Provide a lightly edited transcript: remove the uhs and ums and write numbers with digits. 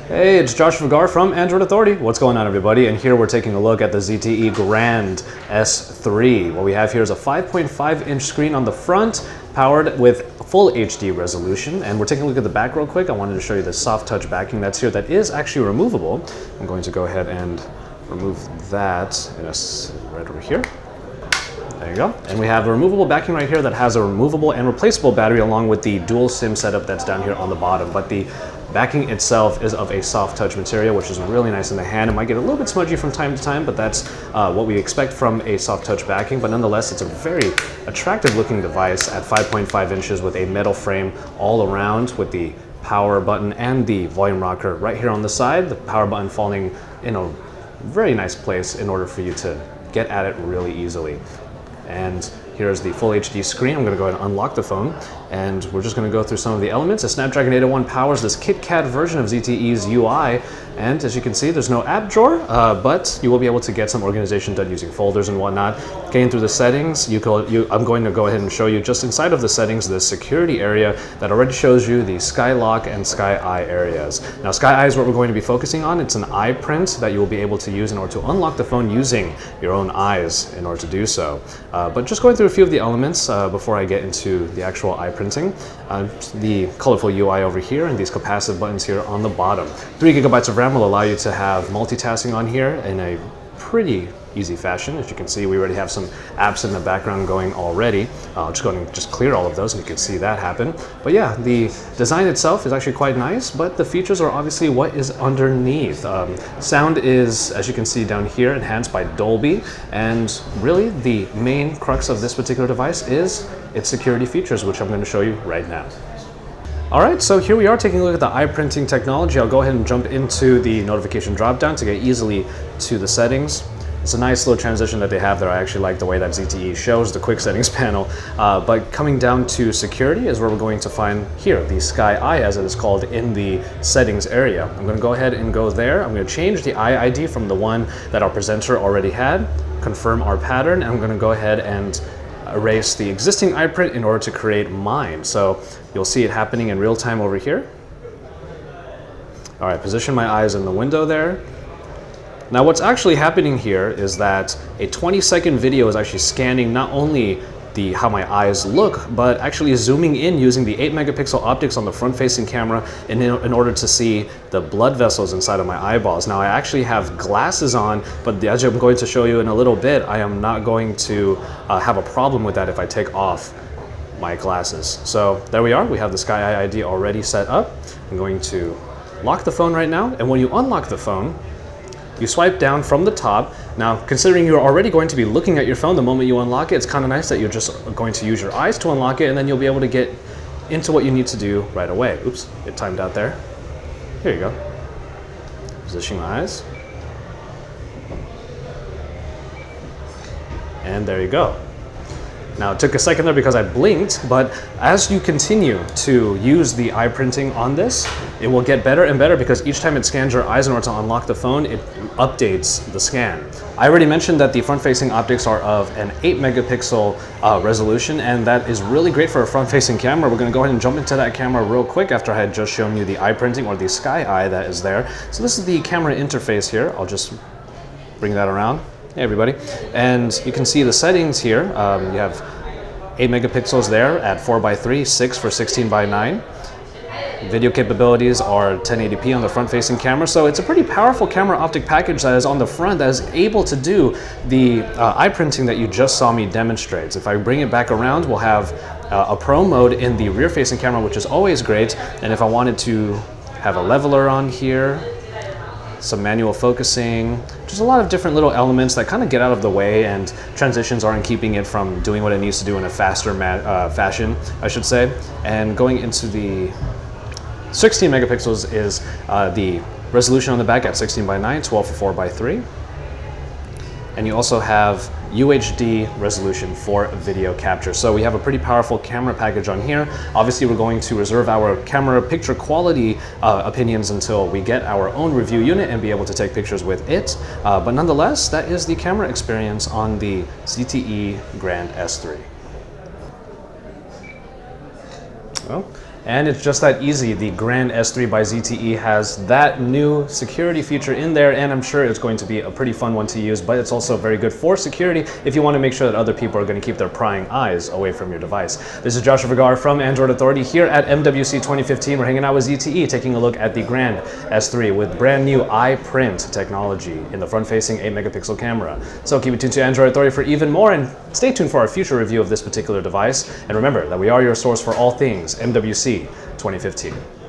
Hey, it's Josh Vigar from Android Authority. What's going on, everybody? And here we're taking a look at the ZTE Grand S3. What we have here is a 5.5-inch screen on the front, powered with full HD resolution. And we're taking a look at the back real quick. I wanted to show you the soft touch backing that's here that is actually removable. I'm going to go ahead and remove that right over here. There you go. And we have a removable backing right here that has a removable and replaceable battery along with the dual SIM setup that's down here on the bottom. But the backing itself is of a soft touch material, which is really nice in the hand. It might get a little bit smudgy from time to time, but that's what we expect from a soft touch backing. But nonetheless, it's a very attractive looking device at 5.5 inches with a metal frame all around with the power button and the volume rocker right here on the side. The power button falling in a very nice place in order for you to get at it really easily. And here's the full HD screen. I'm going to go ahead and unlock the phone, and we're just going to go through some of the elements. The Snapdragon 801 powers this KitKat version of ZTE's UI, and as you can see, there's no app drawer, but you will be able to get some organization done using folders and whatnot. Getting through the settings, I'm going to go ahead and show you just inside of the settings the security area that already shows you the Sky Lock and Sky Eye areas. Now, Sky Eye is what we're going to be focusing on. It's an eye print that you will be able to use in order to unlock the phone using your own eyes in order to do so. But just going through a few of the elements before I get into the actual eye printing. The colorful UI over here and these capacitive buttons here on the bottom. 3 gigabytes of RAM will allow you to have multitasking on here in a pretty easy fashion. As you can see, we already have some apps in the background going already. I'll just go and just clear all of those and you can see that happen. But yeah, the design itself is actually quite nice, but the features are obviously what is underneath. Sound is, as you can see down here, enhanced by Dolby, and really the main crux of this particular device is its security features, which I'm going to show you right now. All right, so here we are taking a look at the eye printing technology. I'll go ahead and jump into the notification dropdown to get easily to the settings. It's a nice little transition that they have there. I actually like the way that ZTE shows the quick settings panel. But coming down to security is where we're going to find here, the Sky Eye, as it is called in the settings area. I'm going to go ahead and go there. I'm going to change the Eye ID from the one that our presenter already had, confirm our pattern, and I'm going to go ahead and erase the existing eye print in order to create mine. So you'll see it happening in real time over here. All right, position my eyes in the window there. Now what's actually happening here is that a 20-second video is actually scanning not only how my eyes look, but actually zooming in using the 8-megapixel optics on the front-facing camera in order to see the blood vessels inside of my eyeballs. Now I actually have glasses on, but as I'm going to show you in a little bit, I am not going to have a problem with that if I take off my glasses. So there we are. We have the Sky Eye ID already set up. I'm going to lock the phone right now, and when you unlock the phone, you swipe down from the top. Now, considering you're already going to be looking at your phone the moment you unlock it, it's kind of nice that you're just going to use your eyes to unlock it, and then you'll be able to get into what you need to do right away. Oops, it timed out there. Here you go. Position my eyes. And there you go. Now, it took a second there because I blinked, but as you continue to use the eye printing on this, it will get better and better because each time it scans your eyes in order to unlock the phone, it updates the scan. I already mentioned that the front-facing optics are of an 8-megapixel resolution, and that is really great for a front-facing camera. We're going to go ahead and jump into that camera real quick after I had just shown you the eye printing, or the Sky Eye that is there. So this is the camera interface here. I'll just bring that around. Hey everybody, and you can see the settings here. You have 8 megapixels there at 4:3, 6 for 16:9. Video capabilities are 1080p on the front-facing camera, so it's a pretty powerful camera optic package that is on the front that is able to do the eye printing that you just saw me demonstrate. If I bring it back around, we'll have a pro mode in the rear-facing camera, which is always great, and if I wanted to have a leveler on here, some manual focusing, just a lot of different little elements that kind of get out of the way, and transitions aren't keeping it from doing what it needs to do in a faster fashion, I should say. And going into the 16 megapixels is the resolution on the back at 16:9, 12 for 4:3. And you also have UHD resolution for video capture. So we have a pretty powerful camera package on here. Obviously, we're going to reserve our camera picture quality opinions until we get our own review unit and be able to take pictures with it. But nonetheless, that is the camera experience on the ZTE Grand S3. Well, And it's just that easy. The Grand S3 by ZTE has that new security feature in there, and I'm sure it's going to be a pretty fun one to use, but it's also very good for security if you want to make sure that other people are going to keep their prying eyes away from your device. This is Joshua Vergara from Android Authority here at MWC 2015. We're hanging out with ZTE, taking a look at the Grand S3 with brand new iPrint technology in the front-facing 8-megapixel camera. So keep it tuned to Android Authority for even more, and stay tuned for our future review of this particular device. And remember that we are your source for all things MWC 2015.